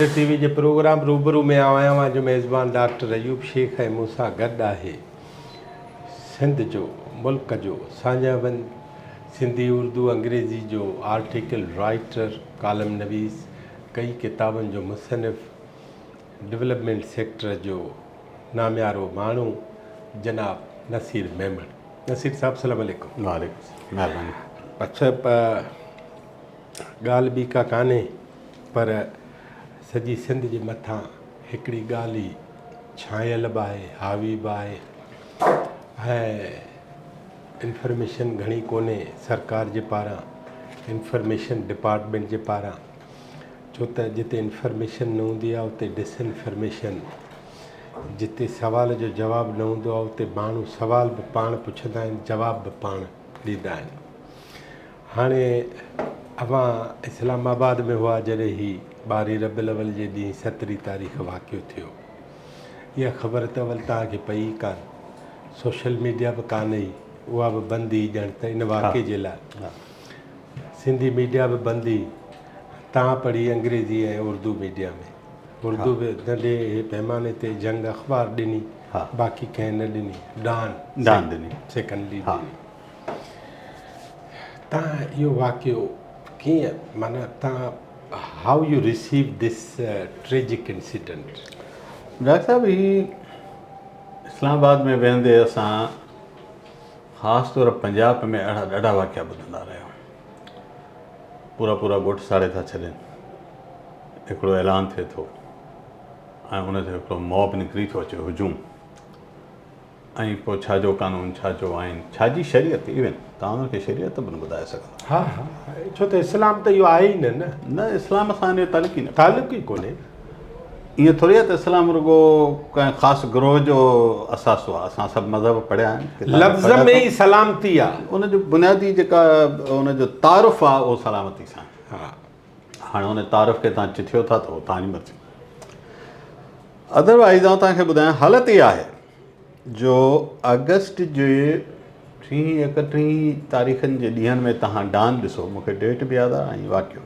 Doctor TV जे programme रूबरू में आया हुआ जो मेज़बान डॉक्टर अयूब शेख ऐं मूंसां गॾु आहे सिंध जो मुल्क जो साञाबंद सिंधी उर्दू अंग्रेज़ी जो आर्टिकल राइटर कॉलम नवीस कई किताबनि जो मुसनिफ़ डेवलपमेंट सेक्टर जो नामियारो माण्हू जनाब नसीर मेमण। नसीर साहब सलाम अलैकुम। वालेकुम महिरबानी। अच्छा ॻाल्हि ॿी का कान्हे पर सॼी सिंध जे मथां हिकिड़ी ॻाल्हि ई छायल बि आहे हावी बि आहे ऐं इंफॉर्मेशन घणी कोन्हे सरकार जे पारां इंफॉर्मेशन डिपार्टमेंट जे पारां छो त जिते इंफॉर्मेशन न हूंदी आहे उते डिसइंफॉर्मेशन, जिते सुवाल जो जवाबु न हूंदो आहे उते माण्हू सुवाल बि पाण पुछंदा आहिनि जवाब बि पाण ॾींदा आहिनि। हाणे अवां इस्लामाबाद में हुआ जॾहिं ही 12 रबीउल अव्वल जे ॾींहुं 17 तारीख़ वाक़ियो थियो, इहा ख़बर त अवल तव्हांखे पई कान, सोशल मीडिया बि कान हुई, उहा बि बंदि हुई ॼण त इन वाक़े जे लाइ सिंधी मीडिया बि बंदि हुई। तव्हां पढ़ी अंग्रेज़ी ऐं उर्दू मीडिया में, उर्दू बि नंढे पैमाने ते जंग अख़बार ॾिनी, बाक़ी कंहिं न ॾिनी, डान ॾिनी सेकंडली ॾिनी। तव्हां इहो वाक़ियो कीअं माना तव्हां how you receive this tragic incident? Doctor साहब ही इस्लामाबाद में वेंदे असां ख़ासि तौर पंजाब में अहिड़ा ॾाढा वाक़िया ॿुधंदा रहिया। पूरा ॻोठ साड़े था छॾनि, हिकिड़ो ऐलान थिए थो ऐं उन ते हिकिड़ो मॉब निकिरी थो अचे हुजूम, ऐं पोइ छाजो कानून छाजो आइन छाजी शरीयत, इवन तव्हां हुनखे शरीयत बि न ॿुधाए सघंदा। हा हा, छो त इस्लाम त इहो आहे ई न इस्लाम सां हिन जो तालुक ई न तालुक ई कोन्हे। ईअं थोरी आहे त इस्लाम रुॻो कंहिं ख़ासि ग्रोह जो असासो आहे, असां सभु मज़हब पढ़िया आहिनि, लफ़्ज़ में ई सलामती आहे, उनजो बुनियादी जेका उनजो तारुफ़ आहे उहो सलामती सां। हा, हाणे उन तारुफ़ खे तव्हां चिथियो था त उहो तव्हांजी मर्ज़ी। अदरवाइज़ आउं तव्हांखे ॿुधायां हालत इहा आहे जो अगस्त जे 30-31 तारीख़नि जे ॾींहंनि में तव्हां डान ॾिसो, मूंखे डेट बि यादि आहे ऐं वाक़ियो।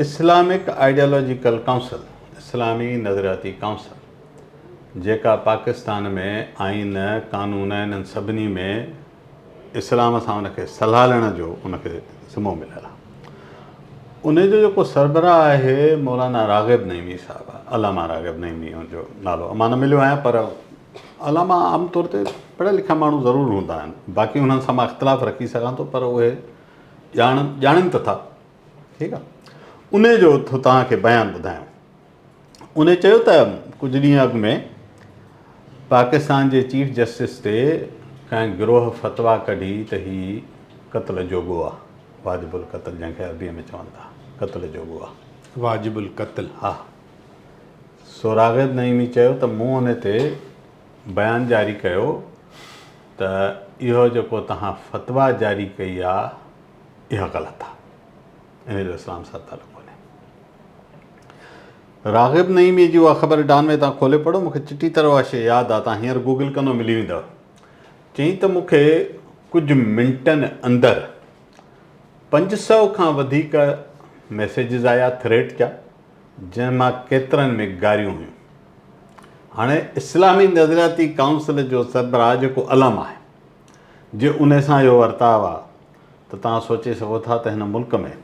इस्लामिक आइडियोलॉजिकल काउंसिल, इस्लामी नज़रियाती काउंसिल, जेका पाकिस्तान में आइन कानून इन्हनि सभिनी में इस्लाम सां उनखे सलाहण जो उनखे ज़िमो मिलियल आहे। उनजो जेको सरबराह आहे मौलाना राग़िब नईमी साहिबु आहे, अलामा राग़िब नईमी जो नालो मां न मिलियो आहियां, पर अलामा आम तौर ते पढ़ियल लिखिया माण्हू ज़रूरु हूंदा आहिनि, बाक़ी उन्हनि सां मां इख़्तिलाफ़ु रखी सघां थो, पर उहे ॼाणनि त था। ठीकु आहे, उन जो तव्हांखे बयानु ॿुधायां। उन चयो त कुझु ॾींहं अॻु में पाकिस्तान जे चीफ जस्टिस ते कंहिं गिरोह फ़तवा कढी त ही क़त्ल जोॻो आहे, वाजिबुल क़त्ल जंहिंखे अरबीअ में चवनि था, क़त्ल जोॻो आहे, वाजिबुल क़त्ल। हा, सो राग़िब नईमी चयो त मूं हुन ते बयानु जारी कयो त इहो जेको तव्हां फ़तवा जारी कई आहे इहा ग़लति आहे, इन जो इस्लाम सां तालुक़ु कोन्हे। राग़िब नईमी जी उहा ख़बर डान में तव्हां खोले पढ़ो, मूंखे चिटी तरह उहा शइ यादि आहे, तव्हां हींअर गूगल कंदो मिली वेंदव। चई त मूंखे कुझु मिंटनि अंदरि 500 खां वधीक मैसेजिस आया थ्रेड जा, जंहिंमां केतिरनि में गारियूं हुयूं। हाणे इस्लामी नज़रियाती काउंसिल जो सरबराह जेको अलम आहे, जे उन सां इहो वर्ताव आहे त तव्हां सोचे सघो था त हिन मुल्क में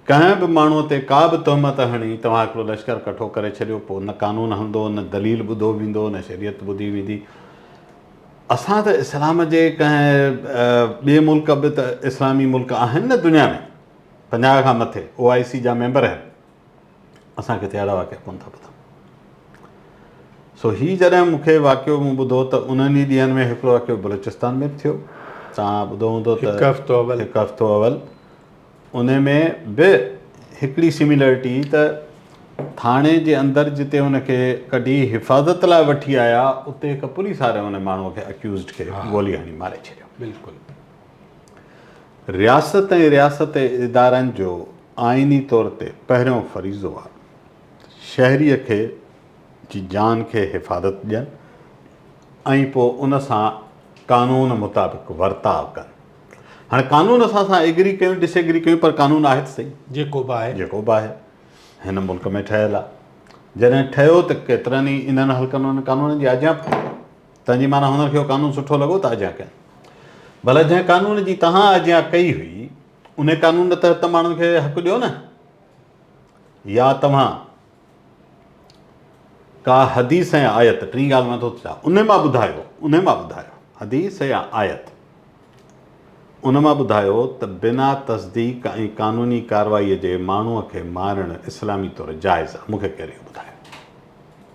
कंहिं बि माण्हूअ ते का बि तहमत हणी तव्हां हिकिड़ो लश्कर कठो करे छॾियो, पोइ न कानून हलंदो, न दलील ॿुधो वेंदो, न शरीयत ॿुधी वेंदी। असां त इस्लाम जे कंहिं ॿिए मुल्क बि त इस्लामी मुल्क आहिनि न दुनिया में 50 खां मथे OIC जा मेंबर आहिनि, असां किथे अहिड़ा वाक़िया कोन था ॿुधूं। सो हीअ जॾहिं मूंखे वाक़ियो मूं ॿुधो त उन्हनि ई ॾींहंनि में हिकिड़ो वाक़ियो बलूचिस्तान में बि थियो, तव्हां ॿुधो हूंदो त हिकु हफ़्तो अवल उन में बि हिकिड़ी सिमिलरिटी त थाणे जे अंदरि जिते हुनखे कढी हिफ़ाज़त लाइ वठी आया, उते हिकु पुलिस वारे हुन माण्हूअ खे अक्यूज़ड खे गोली हणी मारे छॾियो। बिल्कुलु रियासत ऐं रियासत इदारनि जो आइनी तौर ते पहिरियों फ़रीज़ो आहे शहरीअ खे जी जान खे हिफ़ाज़त ॾियनि ऐं पोइ उन सां कानून मुताबिक़ वर्ताव कनि। हाणे कानून असां एग्री कयूं डिसएग्री कयूं, पर कानून आहे त सही, जेको बि आहे। जेको बि आहे हिन मुल्क में ठहियलु आहे। जॾहिं ठहियो त केतिरनि ई इन्हनि हल्कनि कानूननि जी आज्ञा तंहिंजी माना हुननि खे उहो कानून सुठो लॻो त आज्ञा कनि। भला जंहिं कानून जी तव्हां आज्ञा कई हुई उन कानून तहत त माण्हुनि खे हक़ु ॾियो न। या तव्हां का हदीस ऐं आयत, टी ॻाल्हि मां थो चवां, उन मां ॿुधायो हदीस या आयत, उन मां ॿुधायो त बिना तस्दीक ऐं क़ानूनी कार्रवाईअ जे माण्हूअ खे मारणु इस्लामी तौरु जाइज़ आहे। मूंखे केरु ॿुधायो?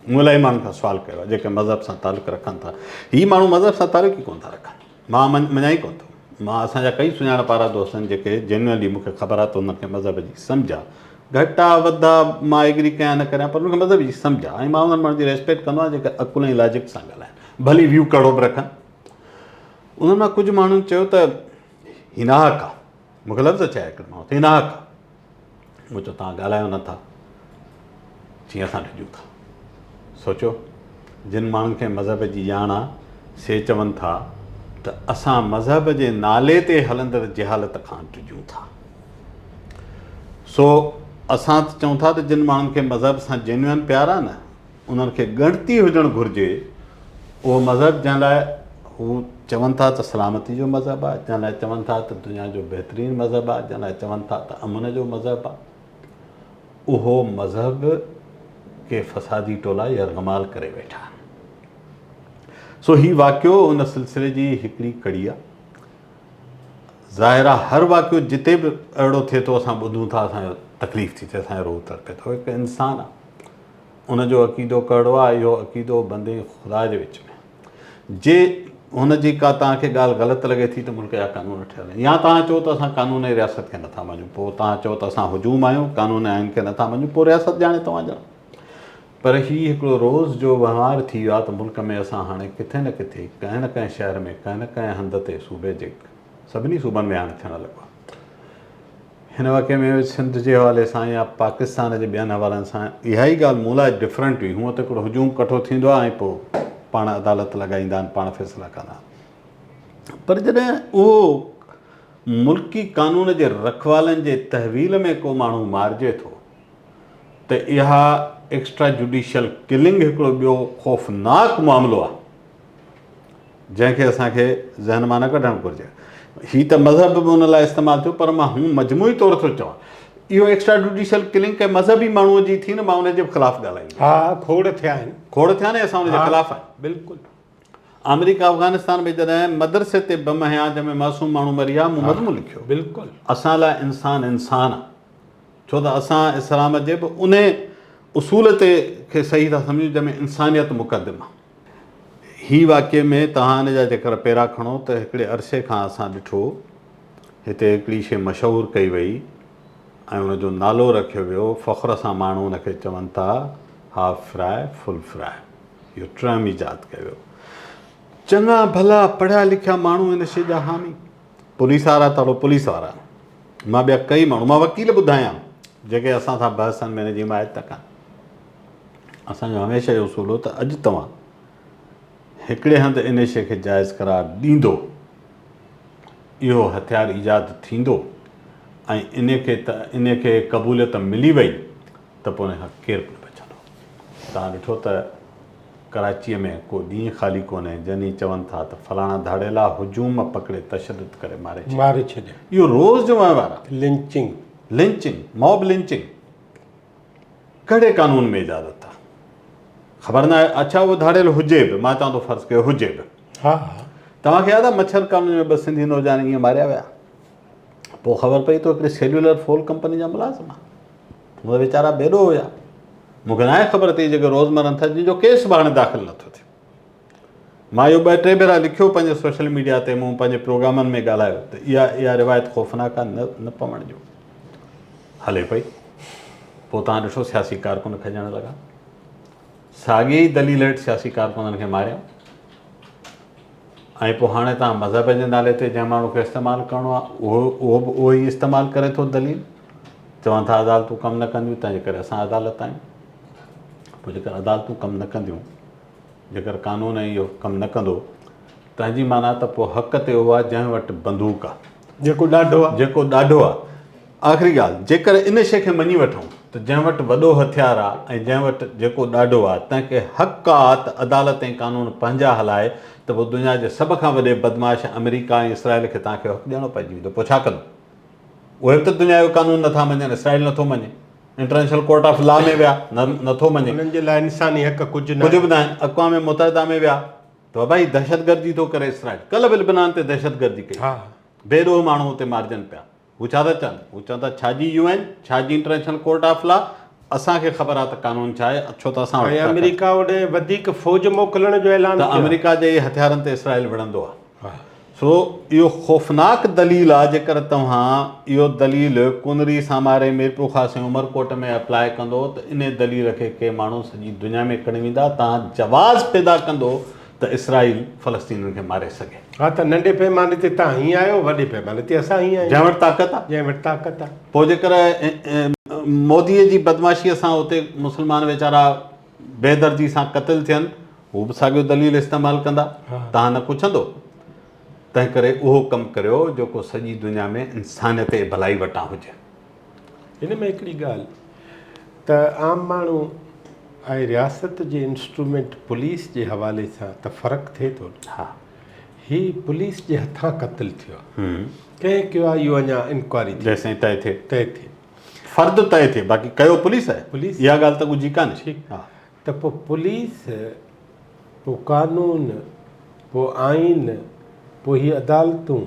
मूं इलाही माण्हुनि खां सुवालु कयो आहे जेके मज़हब सां तालुक़ु रखनि था। हीअ माण्हू मज़हब सां तालुक़ु ई कोन था रखनि। मां मञाई कोन थो। मां असांजा कई सुञाणप वारा दोस्त आहिनि जेके जेन्युअनली मूंखे ख़बर आहे त हुनखे मज़हब जी सम्झ आहे। घटि आहे वधि आहे, मां एग्री कयां न करियां, पर मूंखे मज़हब जी सम्झ आहे ऐं मां उन्हनि माण्हुनि जी रेस्पेक्ट कंदो आहियां जेके अकुल ऐं लॉजिक सां ॻाल्हाइनि, भली व्यू कड़ो बि रखनि। उन्हनि मां कुझु माण्हुनि चयो त हिनाहक आहे, मूंखे लफ़्ज़ चया हिकिड़ो माण्हू हिनाहक आहे। मूं चयो तव्हां ॻाल्हायो नथा, जीअं असां ॾिजूं था। सोचो जिन माण्हुनि खे मज़हब जी ॼाण आहे से चवनि था त असां मज़हब जे नाले ते हलंदड़ जहालत खां टिजूं था। सो असां त चऊं था त जिन माण्हुनि खे मज़हब सां जेन्युअन प्यार आहे न, उन्हनि खे ॻणती हुजणु घुरिजे उहो मज़हब जंहिं लाइ हू चवनि था त सलामती जो मज़हब आहे, जंहिं लाइ चवनि था त दुनिया जो बहितरीनु मज़हब आहे, जंहिं लाइ चवनि था त अमन जो मज़हब आहे, उहो मज़हब के फ़सादी टोला यरगमाल करे वेठा आहिनि। सो हीउ वाक़ियो उन सिलसिले जी हिकिड़ी कड़ी आहे। ज़ाहिर आहे हर वाक़ियो जिते बि अहिड़ो थिए थो असां ॿुधूं था, असांजो तकलीफ़ थी थिए, असांजो रूह तड़पे थो। हिकु इंसानु आहे, उनजो अक़ीदो कहिड़ो आहे, इहो अक़ीदो बंदे ख़ुदा जे विच में। जे हुनजी का तव्हांखे ॻाल्हि ग़लति लॻे थी त मुल्क जा कानून ठहियल आहिनि, या तव्हां चओ त असां कानून ऐं रियासत खे नथा मञूं, पोइ तव्हां चओ त असां हुजूम आहियूं, कानून आइन खे नथा मञूं, पोइ रियासत ॼाणे तव्हां ॼाणो। पर हीउ हिकिड़ो रोज़ जो वहिंवार थी वियो आहे त मुल्क में असां हाणे किथे न किथे कंहिं न कंहिं शहर में कंहिं न कंहिं हंध ते सूबे जे सभिनी सूबनि में हाणे थियणु लॻो आहे। हिन वाक़े में सिंध जे हवाले सां या पाकिस्तान जे ॿियनि हवालनि सां इहा ई ॻाल्हि मूं लाइ डिफरेंट हुई। हूअं त हिकिड़ो हुजूम कठो थींदो आहे ऐं पोइ पाण अदालत लॻाईंदा आहिनि, पाण फ़ैसिला कंदा आहिनि। पर जॾहिं उहो मुल्की कानून जे रखवालनि जे तहवील में को माण्हू मारिजे थो त इहा एक्स्ट्रा जुडिशियल किलिंग हिकिड़ो ॿियो ख़ौफ़नाक मामिलो आहे जंहिंखे असांखे ज़हन मां न कढणु घुरिजे। हीअ त मज़हब बि हुन लाइ इस्तेमालु थियो, पर मां हू मजमूई तौरु थो चवां इहो एक्स्ट्रा जुडिशियल किलिंग कंहिं मज़हबी माण्हूअ जी थी न, मां उनजे ख़िलाफ़ु ॻाल्हाईंदुमि। हा, खोड़ थिया आहिनि, खोड़ थिया न, असां उनजे ख़िलाफ़ु आहियूं। बिल्कुलु। अमेरिका अफ़गानिस्तान में जॾहिं मदरसे ते बम हया जंहिंमें मासूम माण्हू मरी विया, मूं मज़मून लिखियो बिल्कुलु असां लाइ इंसान आहे, छो त असां इस्लाम जे बि उन उसूल ते खे सही था सम्झूं जंहिंमें इंसानियत मुक़दम आहे। हीअ वाक़े में तव्हां हिन जा जेकर पहिरां खणो त हिकिड़े अरसे खां असां ॾिठो हिते हिकिड़ी शइ मशहूरु कई वई ऐं उनजो नालो रखियो वियो, फ़ख़्र सां माण्हू उनखे चवनि था हाफ फ्राए फुल फ्राए। इहो टर्म ईजाद कयो वियो। चङा भला पढ़िया लिखिया माण्हू हिन शइ जा हामी, पुलिस वारा त पुलिस वारा, मां ॿिया कई माण्हू, मां वकील ॿुधायां जेके असां सां बहसनि में हिन जी हिमायत था कनि। असांजो हमेशह जो उसूल हो त अॼु तव्हां हिकिड़े हंधि इन शइ खे जाइज़ करार ॾींदो, इहो हथियार ईजाद थींदो ऐं इन खे क़बूलियत मिली वई त पोइ हिन खां केरु बि न बचंदो। तव्हां ॾिठो त कराचीअ में को ॾींहुं ख़ाली कोन्हे जॾहिं चवनि था त फलाणा धाड़ेला हुजूम पकिड़े तशदुद करे मारे छॾे। इहो रोज़ जो वहिंवार आहे। लिंचिंग, मॉब लिंचिंग कहिड़े कानून में इजाज़त आहे ख़बर न आहे। अच्छा उहो धाड़ियल हुजे बि, मां चवां थो फ़र्ज़ु कयो हुजे बि, हा तव्हांखे यादि आहे मच्छर कानून में 2 सिंधी नौजवान ईअं मारिया विया, पोइ ख़बर पई त हिकिड़ी सेल्युलर फोन कंपनी जा मुलाज़िम आहे, उहे वीचारा बेॾो हुया। मूंखे न आहे ख़बर अथई जेके रोज़मरनि था जंहिंजो केस बि हाणे दाख़िल नथो थिए। मां इहो 2-3 भेरा लिखियो पंहिंजे सोशल मीडिया ते, मूं पंहिंजे प्रोग्रामनि में ॻाल्हायो त इहा रिवायत ख़ौफ़नाक आहे, न पवण जो हले पई। पोइ तव्हां ॾिठो सियासी कारकुन खॼणु लॻा, साॻी ई दलील हेठि सियासी कारकुननि खे मारिया। ऐं पोइ हाणे तव्हां मज़हब जे नाले ते जंहिं माण्हू खे इस्तेमालु करिणो आहे उहो ई इस्तेमालु करे थो दलील, चवनि था अदालतूं कमु न कंदियूं, तंहिंजे करे असां अदालत आहियूं। पोइ जेकर अदालतूं कमु न कंदियूं, जेकर कानून इहो कमु न कंदो, तंहिंजी माना त पोइ हक़ ते उहो आहे जंहिं वटि बंदूक आहे, जेको ॾाढो आहे। आख़िरी ॻाल्हि, जेकर इन शइ खे मञी वठूं त जंहिं वटि वॾो हथियार आहे ऐं जंहिं वटि जेको ॾाढो आहे तंहिंखे हक़ आहे त अदालत ऐं कानून पंहिंजा हलाए त पोइ दुनिया जे सभ खां वॾे बदमाश अमेरिका ऐं इसराइल खे तव्हांखे हक़ ॾियणो पइजी वेंदो। पोइ छा कंदो? उहे बि त दुनिया जो कानून नथा मञनि, इसराइल नथो मञे, इंटरनेशनल कोर्ट ऑफ लॉ में विया नथो मञे, उन्हनि जे लाइ इंसानी हक़ कुझु न कुझु बि न आहिनि। अक़वाम मुतहदा में विया त भाई दहशतगर्दी थो करे इसराइल, कल्ह बि लिबनान ते दहशतगर्दी कई, हा बेरोह माण्हू हुते मारिजनि पिया। हू छा था चवनि? हू चवनि था छाजी UN, छाजी इंटरनेशनल कोर्ट ऑफ लॉ, असांखे ख़बर आहे त कानून छा आहे, छो त असां ऐं अमेरिका होॾे वधीक फ़ौज मोकिलण जो ऐलान त कयो आहे। अमेरिका जे हथियारनि ते इसराइल विढ़ंदो आहे। हा सो इहो ख़ौफ़नाक दलील आहे। जेकर तव्हां इहो दलील कुनरी सामारे मीरपुर ख़ासि उमरकोट में अप्लाए कंदो त इन दलील खे के माण्हू सॼी दुनिया में खणी वेंदा। तव्हां जवाज़ पैदा कंदो त इसराइल फ़लस्तीनियुनि खे मारे सघे। हा त नंढे पैमाने ते तव्हां हीअं आहियो, वॾे पैमाने ते असां हीअं आहियूं जंहिं वटि ताक़त आहे। जंहिं वटि ताक़त आहे। पोइ जेकर मोदीअ जी बदमाशीअ सां हुते मुस्लमान वीचारा बेदर्जी सां क़तल थियनि, हू बि साॻियो दलील इस्तेमालु कंदा, तव्हां न पुछंदो। तंहिं करे उहो कमु करियो जेको सॼी दुनिया में इंसानियत ऐं भलाई वटां हुजे। हिन में हिकिड़ी ॻाल्हि त आम माण्हू ऐं रियासत जे इंस्ट्रूमेंट पुलिस जे हवाले सां त फ़र्क़ु थिए थो। हा, हीउ पुलिस जे हथां क़तलु थियो आहे, कंहिं कयो आहे इहो अञा इंक्वायरी जेसिताईं तय थिए, थिए फ़र्दु तय थिए, बाक़ी कयो पुलिस आहे। पुलिस इहा ॻाल्हि त गुझी कान्हे। ठीकु। हा त पोइ पुलिस, पोइ कानून, पोइ आइन, पोइ हीअ अदालतूं,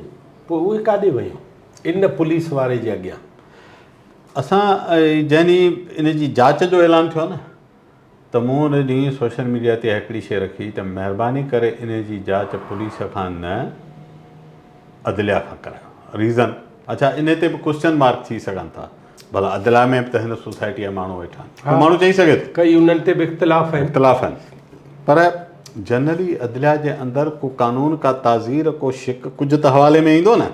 पोइ उहे काॾे वयूं इन पुलिस वारे जे अॻियां? असां जंहिं ॾींहुं इन जी जांच जो ऐलान थियो न, त मूं उन ॾींहुं सोशल मीडिया ते हिकिड़ी शइ रखी त महिरबानी करे इन जी जांच पुलिस खां न अदलिया खां करायो। रीज़न, अच्छा इन ते बि क्वेश्चन मार्क थी सघनि था, भला अदलिया में बि त हिन सोसाइटीअ जा माण्हू वेठा आहिनि, माण्हू चई सघे थो कई उन्हनि ते बि इख़्तिलाफ़ आहिनि। इख़्तिलाफ़ आहिनि, पर जनरली अदलिया जे अंदरि को कानून का ताज़ीर को शिक कुझु त हवाले में ईंदो न।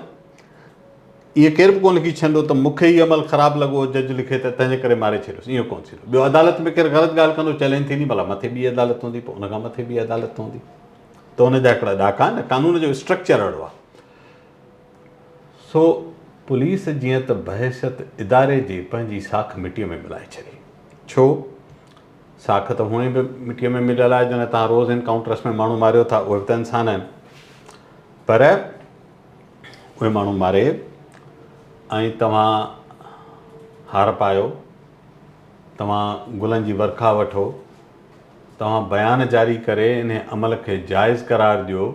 ईअं केरु बि कोन लिखी छॾींदो त मूंखे हीअ अमल ख़राबु लॻो, जज लिखे त तंहिंजे करे मारे छॾियोसि, ईअं कोन थींदो। ॿियो अदालत में केरु ग़लति ॻाल्हि कंदो, चैलेंज थींदी, भला मथे ॿी अदालत हूंदी, पोइ उन खां मथे ॿी अदालत हूंदी, त उनजा हिकिड़ा ॾाका न, कानून जो स्ट्रक्चर अहिड़ो आहे। सो पुलिस जीअं त बहसियत इदारे जे पंहिंजी साख मिटीअ में मिलाए छॾी। छो? साख त हुअं बि मिटीअ में मिलियल आहे, जॾहिं तव्हां रोज़ एनकाउंटर्स में माण्हू मारियो था, उहे बि त इंसान आहिनि, पर उहे माण्हू मारे ऐं तव्हां हार पायो, तव्हां गुलनि जी वर्खा वठो, तव्हां बयान जारी करे इन अमल खे जाइज़ करार ॾियो,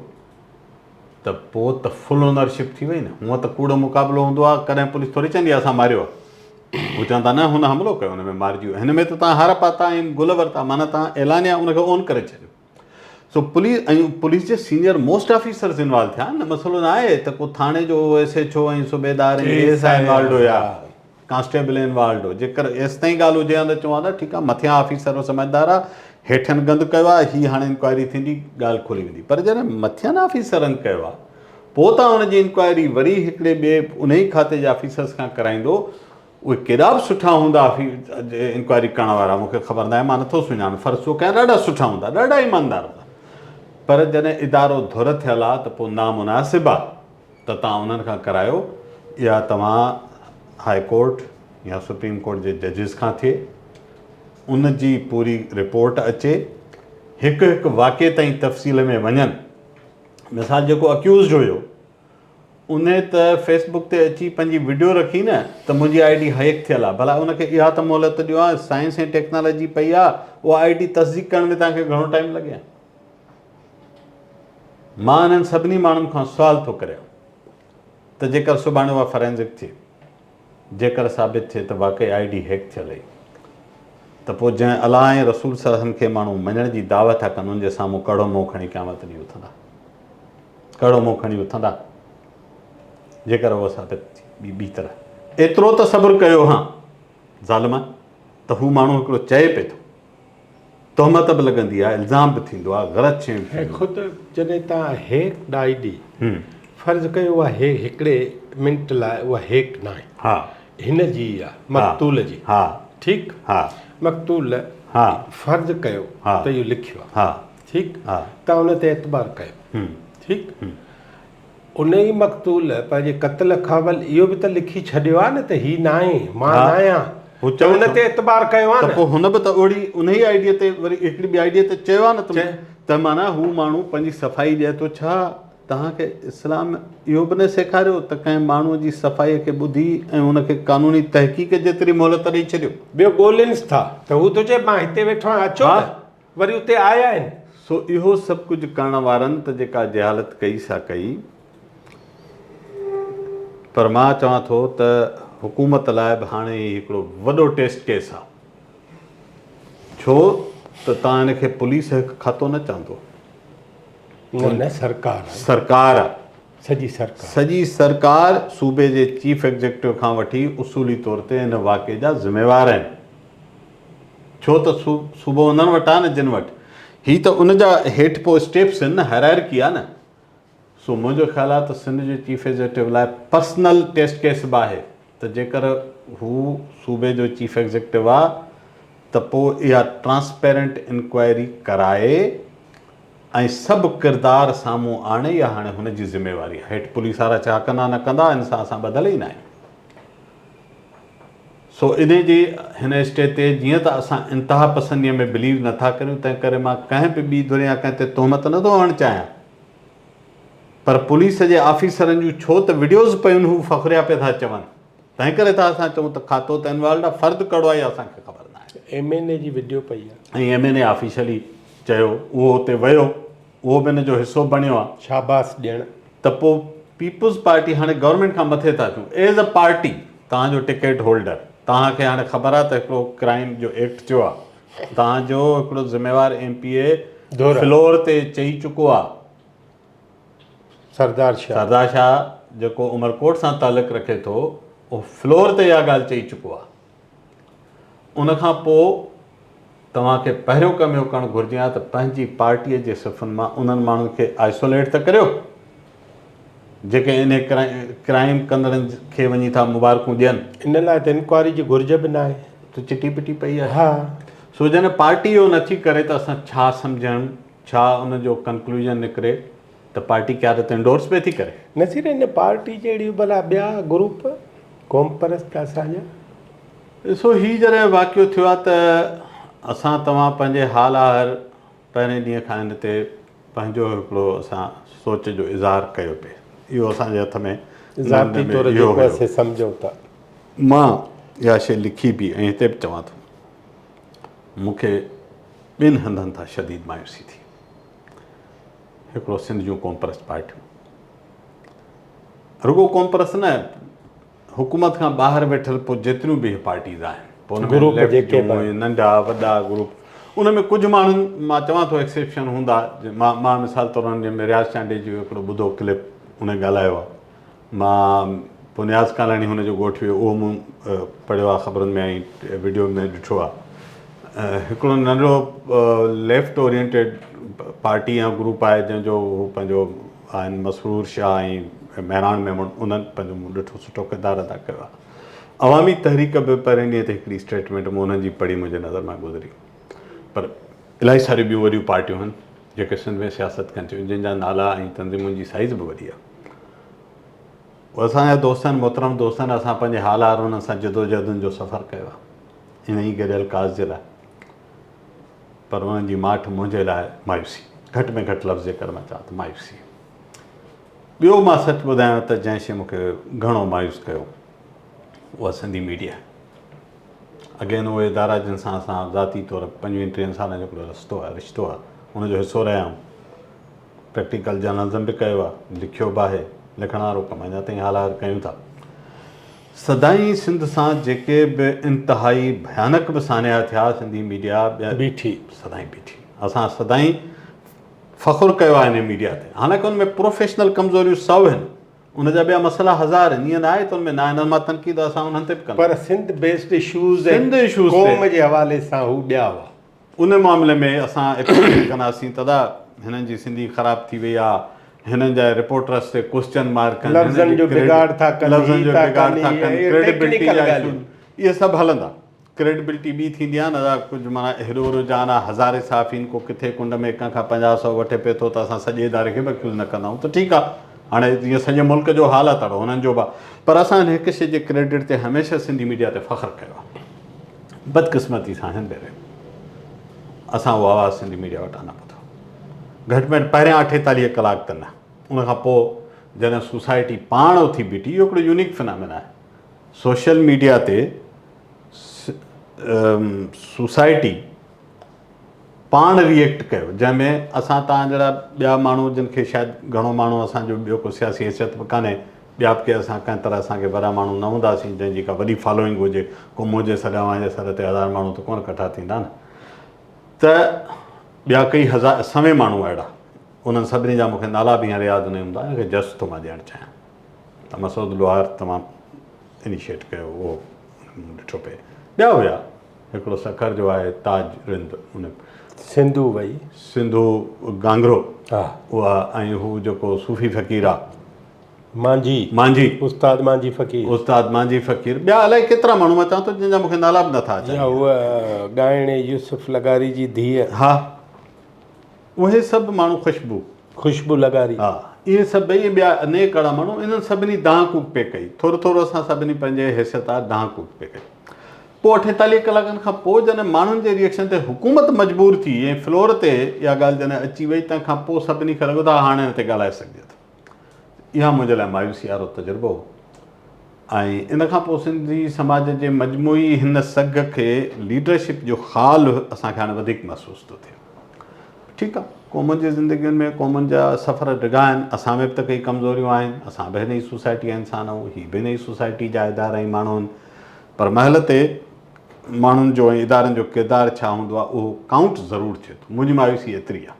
त पोइ त फुल ओनरशिप थी वई न। हूअं त कूड़ो मुक़ाबिलो हूंदो आहे, कॾहिं पुलिस थोरी चवंदी आहे असां मारियो आहे, हू चवंदा न हुन हमिलो कयो, हुन में मारिजी वियो। हिन में त तव्हां हार पाता ऐं गुल वरिता, माना तव्हां ऐलानिया उनखे ऑन करे छॾियो। सो पुलिस जे सीनियर मोस्ट ऑफिसर्स इन्वॉल्व थिया न। मसइलो न आहे त को थाणे जो SHO ऐं सूबेदार ASI इन्वॉल्व हुया, कांस्टेबल इन्वॉल्व हो। जेकर एसि ताईं ॻाल्हि हुजे हा त चवां त ठीकु आहे, मथियां ऑफिसर समझदार आहे, हेठियनि गंद कयो आहे, हीअ हाणे इंक्वायरी थींदी, ॻाल्हि खोली वेंदी। पर जॾहिं मथियनि ऑफिसरनि कयो आहे, पोइ तव्हां हुनजी इंक्वायरी वरी हिकिड़े ॿिए उन ई खाते जे ऑफिसर्स खां कराईंदो। उहे केॾा बि सुठा हूंदा इंक्वायरी करण वारा, मूंखे ख़बर न आहे, मां नथो सुञाणा, फ़र्ज़ु कयां ॾाढा सुठा हूंदा, ॾाढा ईमानदार हूंदा, पर जॾहिं इदारो धुर थियल आहे त पोइ नामुनासिबु आहे त तव्हां उन्हनि खां करायो, या तव्हां हाई कोर्ट या सुप्रीम कोर्ट जे जजिस खां थिए, उन जी पूरी रिपोर्ट अचे, हिकु हिकु वाक़े ताईं तफ़सील में वञनि। मिसाल जेको अक्यूज़ड हुयो, उन त फेसबुक ते अची पंहिंजी वीडियो रखी न त मुंहिंजी ID हैक थियल आहे। भला उनखे इहा त मोहलत ॾियो आहे, साइंस ऐं टेक्नोलॉजी पई आहे, उहा ID तस्दीक करण में तव्हांखे घणो टाइम लॻे? मां इन्हनि सभिनी माण्हुनि खां सुवाल थो करियां त जेकर सुभाणे उहा फॉरेंसिक थिए, जेकर साबित थिए त वाक़ई ID हैक थियल हुई, त पोइ जंहिं अलाह ऐं रसूल सल्लल्लाहु खे माण्हू मञण जी दावत था कनि, उनजे साम्हूं कड़ो मुंहुं खणी क़यामत ॾींहुं उथंदा, कड़ो मुंहुं खणी उथंदा, जेकर उहा साबित थी। ॿी तरह एतिरो त सब्र कयो हा ज़ालिम, त हू माण्हू हिकिड़ो चए पिए थो, तहमत बि लॻंदी आहे, इल्ज़ाम बि थींदो आहे, ग़लति शयूं ऐं ख़ुदि जॾहिं तव्हां हेक ID फ़र्ज़ु कयो, उहा हिकिड़े मिंट लाइ उहा हेक न आहे, हा हिन जी आहे मक़तूल जी, हा ठीकु, हा मक़तूल हा फ़र्ज़ु कयो त इहो लिखियो आहे, हा ठीकु, हा, तव्हां उन ते एतबार कयो, ठीकु, उन ई मक़तूल पंहिंजे क़त्ल खां अवल इहो बि त लिखी छॾियो आहे न त हीअ न आहे, मां न आहियां, हू त हुन ते एतबार कयो आहे त पोइ हुन बि त ओड़ी उन ई आइडिया ते वरी हिकिड़ी ॿी आइडिया ते चयो आहे न त माना हू माण्हू पंहिंजी सफ़ाई ॾिए थो। छा तव्हांखे इस्लाम इहो बि न सेखारियो त कंहिं माण्हूअ जी सफ़ाईअ खे ॿुधी ऐं उनखे कानूनी तहक़ीक़ जेतिरी मोहलत ॾेई छॾियो? ॿियो ॻोल्हियुसि था त हू थो चए मां हिते वेठो आहियां, अचो न, वरी उते आया आहिनि। सो इहो सभु कुझु करण वारनि त जेका जहालत कई सा कई, पर मां चवां थो त हुकूमत लाइ बि हाणे हिकिड़ो वॾो टेस्ट केस आहे। छो त तव्हां हिनखे पुलिस हिकु खातो न चवंदो, न सरकार सरकार आहे। सॼी सरकार सूबे जे चीफ एग्जीक्यूटिव खां वठी उसूली तौर ते हिन वाक़े जा ज़िम्मेवार आहिनि। छो त सूबो उन्हनि वटि आहे न जिन वटि हीअ त उन जा हेठि पोइ स्टेप्स आहिनि न, हायरार्की आहे न। सो मुंहिंजो ख़्यालु आहे त सिंध जे चीफ एग्जीक्यूटिव लाइ पर्सनल टेस्ट केस बि आहे त जेकर हू सूबे जो चीफ एग्जीक्यूटिव आहे त पोइ इहा ट्रांसपेरेंट इंक्वायरी कराए ऐं सभु किरदारु साम्हूं आणे। इहा हाणे हुनजी ज़िम्मेवारी आहे। हेठि पुलिस वारा छा कंदा न कंदा हिन सां असां ॿधल ई न आहियूं। सो इन जी हिन स्टेज ते जीअं त असां इंतिहा पसंदीअ में बिलीव नथा करियूं, तंहिं करे मां कंहिं बि ॿी दुनिया कंहिं ते तोहमत नथो हणणु चाहियां, पर पुलिस जे ऑफिसरनि जूं छो त वीडियोज़ पयूं हू फ़खुरिया पिया था चवनि, तंहिं करे था असां चऊं त खातो त इनवॉल्व आहे। फ़र्दु कहिड़ो आहे असांखे ख़बर न आहे। MNA जी वीडियो पई आहे ऐं MNA ऑफिशियली चयो, उहो हुते वियो, उहो बि हिन जो हिसो बणियो आहे। शाबाश ॾियणु त पोइ पीपुल्स पार्टी हाणे गवर्नमेंट खां मथे था थियूं। एज़ अ पार्टी तव्हांजो टिकट होल्डर तव्हांखे हाणे ख़बर आहे त हिकिड़ो क्राइम जो एक्ट थियो आहे, तव्हांजो हिकिड़ो ज़िम्मेवार MPA फ्लोर ते चई चुको आहे, सरदार शाह जेको उमरकोट सां तालुक़ु रखे थो, उहो फ्लोर ते इहा ॻाल्हि चई चुको आहे। उनखां पोइ तव्हांखे पहिरियों कमु इहो करणु घुरिजे आहे त पंहिंजी पार्टीअ जे सिफ़ुनि मां उन्हनि माण्हुनि खे आइसोलेट त करियो जेके इन क्राइम कंदड़नि खे वञी था मुबारकूं ॾियनि। इन लाइ त इंक्वायरी जी घुर्ज बि न आहे, त चिटी पिटी पई आहे। हा, सो जॾहिं पार्टी इहो नथी करे त असां छा सम्झणु, छा उनजो कंक्लूजन निकिरे त पार्टी क्यादत एंडोर्स पई थी करे। न सिर्फ़ु हिन पार्टी जहिड़ी भला ॿिया ग्रुप क़ौम परस्त असांजा। ॾिसो हीउ जॾहिं वाक़ियो थियो आहे त असां तव्हां पंहिंजे हाल हार पहिरें ॾींहं खां हिन ते पंहिंजो हिकिड़ो असां सोच जो इज़हार कयो पिए। इहो असांजे हथ में ज़ाती तौर जेको असीं सम्झूं था। मां इहा शइ लिखी बि ऐं हिते बि चवां थो, मूंखे ॿिनि हंधनि तां शदीद मायूसी थी। हिकिड़ो सिंध जूं क़ौम परस्त पार्टियूं, रुगो क़ौम परस्त न, हुकूमत खां ॿाहिरि वेठल पोइ जेतिरियूं बि पार्टीज़ आहिनि, पोइ नंढा वॾा ग्रुप, उन में कुझु माण्हुनि मां चवां थो एक्सेप्शन हूंदा। मां मिसाल तौरु में रियाज़ चांडे जो हिकिड़ो ॿुधो क्लिप उन ॻाल्हायो आहे, मां पुनियाज़ कालाणी हुनजो ॻोठु हुयो, उहो मूं पढ़ियो आहे ख़बरुनि में ऐं वीडियो में ॾिठो आहे। हिकिड़ो नंढो लेफ्ट ओरिएंटेड पार्टी या ग्रुप आहे जंहिंजो हू पंहिंजो आहिनि मसरूर शाह ऐं महिराण मेमण, उन्हनि पंहिंजो मूं ॾिठो सुठो किरदारु अदा कयो आहे। अवामी तहरीक बि पहिरें ॾींहं ते हिकिड़ी स्टेटमेंट मूं उन्हनि जी पढ़ी मुंहिंजे नज़र मां गुज़री, पर इलाही सारियूं ॿियूं वॾियूं पार्टियूं आहिनि जेके सिंध में सियासत कनि थियूं, जंहिंजा नाला ऐं तंज़ीमुनि जी साइज़ बि वॾी आहे। असांजा दोस्त आहिनि, मोहतरम दोस्त आहिनि, असां पंहिंजे हाल हार हुननि सां जदोजहदुनि जो सफ़र कयो आहे इन ई गॾियल काज़ जे लाइ, पर उन्हनि जी माठि मुंहिंजे लाइ मायूसी, घटि में घटि लफ़्ज़ जे करे मां चवां त मायूसी। ॿियो मां सचु ॿुधायां त जंहिं शइ मूंखे घणो मायूस कयो उहा सिंधी मीडिया। अगेन उहे इदारा जिन सां असां ज़ाती तौरु 25-30 सालनि जो हिकिड़ो रिश्तो आहे, हुनजो हिसो रहिया आहियूं। प्रैक्टिकल जर्नलिज़म बि कयो आहे, लिखियो बि आहे, लिखण वारो कमु अञा ताईं हाल हार कयूं था। सदाईं सिंध सां जेके बि इंतिहाई भयानक बि सान्या थिया, सिंधी मीडिया बीठी, सदाईं बीठी। असां सदाईं फ़ख़ुरु कयो आहे हिन मीडिया ते। हालांकि उनमें प्रोफेशनल कमज़ोरियूं 100 आहिनि, उनजा ॿिया मसइला 1000 आहिनि, ईअं न आहे त उनमें न आहे, मां तनक़ीद असां उन्हनि ते बि कंदा, पर सिंध बेस्ड इशूज़ क़ौम जे हवाले सां हू ॿिया हुआ। उन मामले में असां एक्सपेक्ट कंदासीं तदा हिननि जी सिंधी ख़राबु थी वई आहे, हिननि जा रिपोर्टर्स ते क्वेश्चन मार्क, लफ़्ज़नि जो बिगाड़ था कनि, क्रेडिबिलिटी जा इशू, इहे सभु हलंदा। क्रेडिबिलिटी ॿी थींदी आहे न, कुझु माना हेॾो रुझान आहे, हज़ारे साफ़ीन को किथे कुंड में कंहिंखां 50-100 वठे पिए थो त असां सॼे इदारे खे बि एक्यूज़ न कंदा आहियूं, त ठीकु आहे, हाणे जीअं सॼे मुल्क जो हाल आहे तड़ो हुननि जो बि। पर असां हिकु शइ जे क्रेडिट ते हमेशह सिंधी मीडिया ते फ़ख़ुरु कयो आहे, बदकिस्मती सां हिन भेरे असां उहो आवाज़ु सिंधी मीडिया वटां न ॿुधो, घटि में घटि पहिरियां 48 कलाक त न। उनखां पोइ जॾहिं सोसाइटी पाण उथी बीठी, इहो हिकिड़ो यूनिक फिनामिना आहे। सोशल मीडिया ते सोसाइटी पाण रिएक्ट कयो, जंहिंमें असां तव्हां जहिड़ा ॿिया माण्हू जिन खे शायदि घणो माण्हू असांजो ॿियो को सियासी हैसियत बि कान्हे, ॿिया बि के असां कंहिं तरह असांखे वॾा माण्हू न हूंदासीं जंहिंजी का वॾी फॉलोइंग हुजे, को मुंहिंजे सॾावां जे सर ते 1000 माण्हू त कोन इकठा थींदा न, त ॿिया कई हज़ार सवें माण्हू अहिड़ा, उन्हनि सभिनी जा मूंखे नाला बि हींअर यादि न हूंदा, हिनखे जस्ट थो मां ॾियणु चाहियां त मसूद लोहार तमामु इनिशिएट कयो, उहो ॾिठो पिए। ॿिया हुया, हिकिड़ो सखर जो आहे ताज रिंद, उन सिंधू वई, सिंधू गांगरो, हा उहा, ऐं हू जेको सूफ़ी फ़क़ीर आहे मांझी उस्ताद मांझी फ़क़ीर, उस्ताद मांझी फ़क़ीर, ॿिया अलाए केतिरा माण्हू मां चवां थो जंहिंजा मूंखे नाला बि नथा अचनि। उहा ॻाइणे यूसुफ लगारी जी धीअ, हा, उहे सभु माण्हू ख़ुशबू लगारी, हा, इहे सभु ॿई ॿिया अनेक अहिड़ा माण्हू, इन्हनि सभिनी दांह कूक पे कई, थोरो थोरो असां सभिनी पंहिंजे हैसियत आहे दांह कूक पे कई। पोइ 48 कलाकनि खां पोइ जॾहिं माण्हुनि जे रिएक्शन ते हुकूमत मजबूर थी ऐं फ्लोर ते इहा ॻाल्हि जॾहिं अची वई, तंहिंखां पोइ सभिनी खे लॻो था हाणे हिन ते ॻाल्हाए सघिजे थो। इहा मुंहिंजे लाइ मायूसी वारो तजुर्बो हो, ऐं इन खां पोइ सिंधी समाज जे मजमूई हिन सघ खे लीडरशिप जो ख़ाल असांखे हाणे वधीक महसूसु थो थिए। ठीकु आहे, क़ौमुनि जी ज़िंदगियुनि में क़ौमुनि जा सफ़र डिघा आहिनि, असां में बि त कई कमज़ोरियूं आहिनि, असां बि हिन ई सोसाइटी जा इंसान आहियूं, हीअ बि हिन ई सोसाइटी जा इदारा ऐं माण्हू आहिनि, पर महल ते माण्हुनि जो ऐं इदारनि जो किरदारु छा हूंदो आहे उहो काउंट ज़रूरु थिए थो। मुंहिंजी मायूसी एतिरी आहे,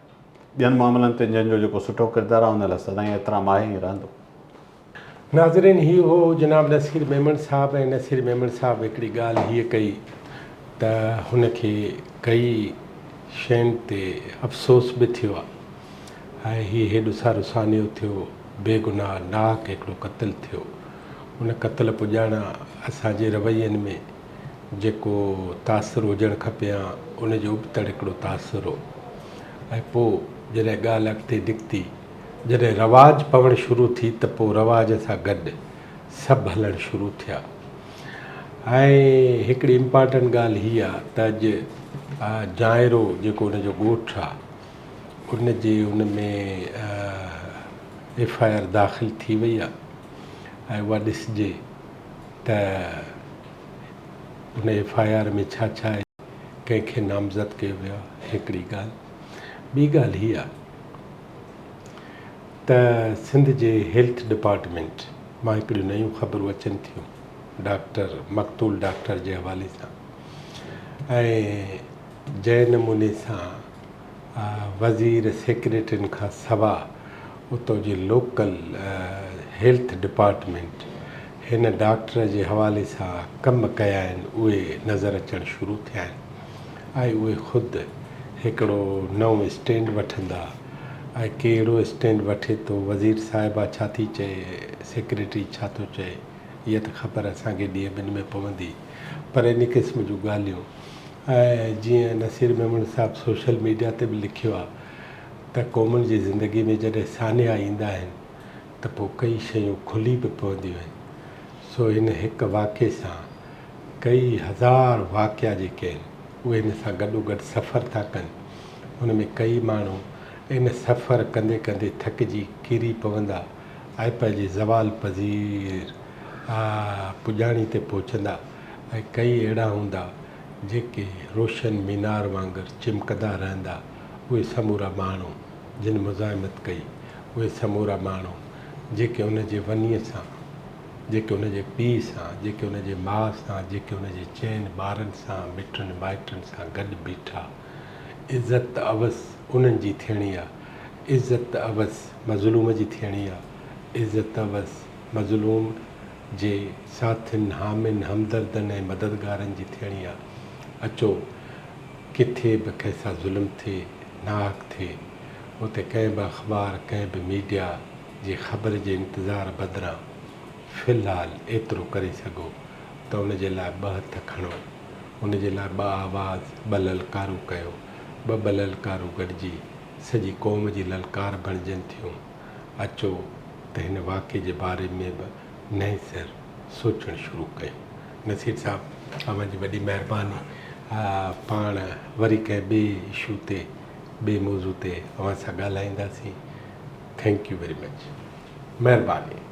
ॿियनि मामलनि ते जंहिंजो जेको सुठो किरदारु आहे उन लाइ सदाईं एतिराम आहे ई रहंदो। नाज़रीन, ही हो जनाब नसीर मेमन साहब, ऐं नसीर मेमन साहब हिकिड़ी ॻाल्हि हीअ कई त हुनखे कई शयुनि ते अफ़सोस बि थियो आहे, ऐं हीअ हेॾो सारो सानियो थियो, बेगुनाह नाक हिकिड़ो क़त्लु थियो। उन क़त्ल पुॼाइण असांजे रवैयनि में जेको तासिरु हुजणु खपे हा, उनजो उबतड़ हिकिड़ो तासिरु हो। ऐं पोइ जॾहिं ॻाल्हि अॻिते निकिती, जॾहिं रवाज पवणु शुरू थी त पोइ रवाज सां गॾु सभु हलणु शुरू थिया। ऐं हिकिड़ी इम्पॉर्टेंट ॻाल्हि हीअ आहे त अॼु जाइरो जेको उनजो ॻोठु आहे, उनजे उन में FIR दाख़िल थी वई आहे, ऐं उहा ॾिसिजे त उन FIR में छा छा आहे, कंहिंखे नामज़द कयो वियो आहे, हिकिड़ी ॻाल्हि। ॿी ॻाल्हि हीअ आहे त सिंध जे हेल्थ डिपार्टमेंट मां हिकिड़ियूं नयूं ख़बरूं अचनि थियूं डॉक्टर मक़तूल डॉक्टर जे हवाले सां, ऐं जंहिं नमूने सां वज़ीर सेक्रेटरियुनि खां सवाइ उतो जी लोकल हेल्थ डिपार्टमेंट हिन डॉक्टर जे हवाले सां कमु कया आहिनि, उहे नज़र अचणु शुरू थिया आहिनि, ऐं उहे ख़ुदि हिकिड़ो नओं स्टैंड वठंदा, ऐं कहिड़ो स्टैंड वठे थो, वज़ीर साहिबा छा थी चए, सेक्रेटरी छा थो चए, इहा त ख़बर असांखे ॾींहं ॿिनि में पवंदी, पर इन क़िस्म जूं ॻाल्हियूं। ऐं जीअं नसीर मेमन साहिबु सोशल मीडिया ते बि लिखियो आहे त क़ौमुनि जी ज़िंदगी में जॾहिं सान्या ईंदा आहिनि त पोइ कई शयूं खुली बि पवंदियूं आहिनि। सो हिन हिकु वाक़े सां कई हज़ार वाक़िया जेके आहिनि उहे हिन सां गॾोगॾु सफ़र था कनि। हुन में कई माण्हू इन सफ़र कंदे कंदे थकिजी किरी पवंदा ऐं पंहिंजे ज़वाल पज़ीर पुॼाणी ते पहुचंदा, ऐं कई अहिड़ा हूंदा जेके रोशन मीनार वांगुरु चिमकंदा रहंदा। उहे समूरा माण्हू जिन मुज़ाहिमत कई, उहे समूरा माण्हू जेके उन जे वनीअ सां, जेके उन जे पीउ सां, जेके उन जे माउ सां, जेके उन जे चइनि ॿारनि सां, मिटनि माइटनि सां गॾु बीठा। इज़त अवस उन्हनि जी थियणी आहे, इज़त अवस मज़लूम जी थियणी आहे, इज़त अवस मज़लूम जे साथियुनि, हामियुनि, हमदर्दनि ऐं मददगारनि जी थियणी आहे। अचो, किथे बि कंहिंसां ज़ुल्म थिए, नाहक थिए, उते कंहिं बि अख़बार, कंहिं बि मीडिया जे ख़बर जे इंतज़ार बदिरां फ़िलहालु एतिरो करे सघो त उन जे लाइ 2 हथ खणो, उन जे लाइ 2 आवाज़, 2 ललकारूं कयो। 2 ललकारूं गॾिजी सॼी क़ौम जी ललकार बणिजनि थियूं। अचो त हिन वाक़े जे बारे में बि नए सिर सोचणु शुरू कयूं। नसीर साहब तव्हांजी वॾी महिरबानी। पाण वरी कंहिं ॿिए इशू ते ॿिए मौज़ू ते अव्हां सां ॻाल्हाईंदासीं। थैंक यू वेरी मच, महिरबानी।